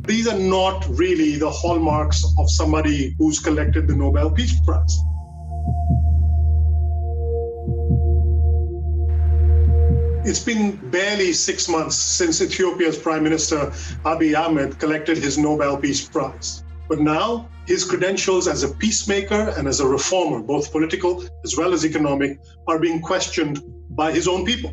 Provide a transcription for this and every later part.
These are not really the hallmarks of somebody who's collected the Nobel Peace Prize. It's been barely 6 months since Ethiopia's Prime Minister Abiy Ahmed collected his Nobel Peace Prize. But now his credentials as a peacemaker and as a reformer, both political as well as economic, are being questioned by his own people.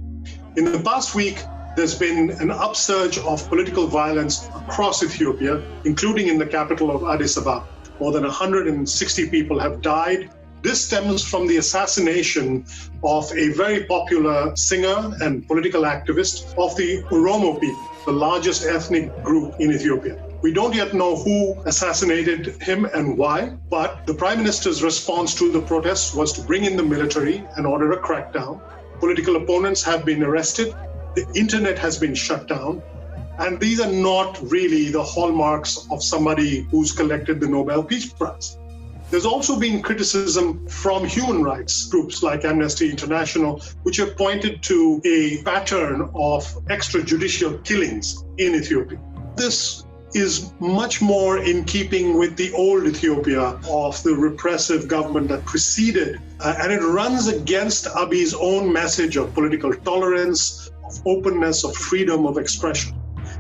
In the past week, there's been an upsurge of political violence across Ethiopia, including in the capital of Addis Ababa. More than 160 people have died. This stems from the assassination of a very popular singer and political activist of the Oromo people, the largest ethnic group in Ethiopia. We don't yet know who assassinated him and why, but the Prime Minister's response to the protests was to bring in the military and order a crackdown. Political opponents have been arrested. The internet has been shut down. And these are not really the hallmarks of somebody who's collected the Nobel Peace Prize. There's also been criticism from human rights groups like Amnesty International, which have pointed to a pattern of extrajudicial killings in Ethiopia. This is much more in keeping with the old Ethiopia of the repressive government that preceded, and it runs against Abiy's own message of political tolerance, of openness, of freedom of expression.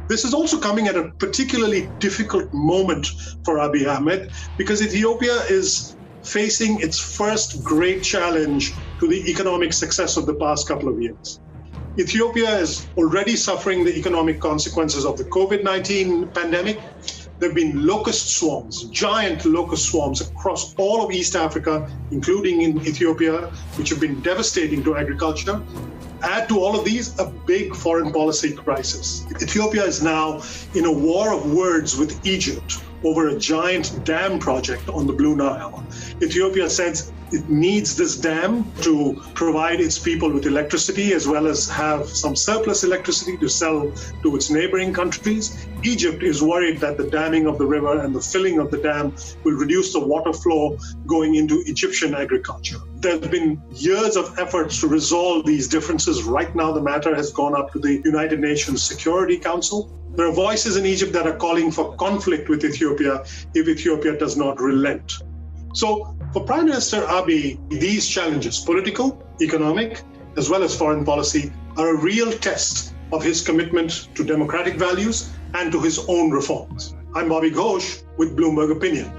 This is also coming at a particularly difficult moment for Abiy Ahmed because Ethiopia is facing its first great challenge to the economic success of the past couple of years. Ethiopia is already suffering the economic consequences of the COVID-19 pandemic. There have been locust swarms, giant locust swarms across all of East Africa, including in Ethiopia, which have been devastating to agriculture. Add to all of these a big foreign policy crisis. Ethiopia is now in a war of words with Egypt over a giant dam project on the Blue Nile. Ethiopia says it needs this dam to provide its people with electricity as well as have some surplus electricity to sell to its neighboring countries. Egypt is worried that the damming of the river and the filling of the dam will reduce the water flow going into Egyptian agriculture. There have been years of efforts to resolve these differences. Right now, the matter has gone up to the United Nations Security Council. There are voices in Egypt that are calling for conflict with Ethiopia if Ethiopia does not relent. So for Prime Minister Abiy, these challenges, political, economic, as well as foreign policy, are a real test of his commitment to democratic values and to his own reforms. I'm Bobby Ghosh with Bloomberg Opinion.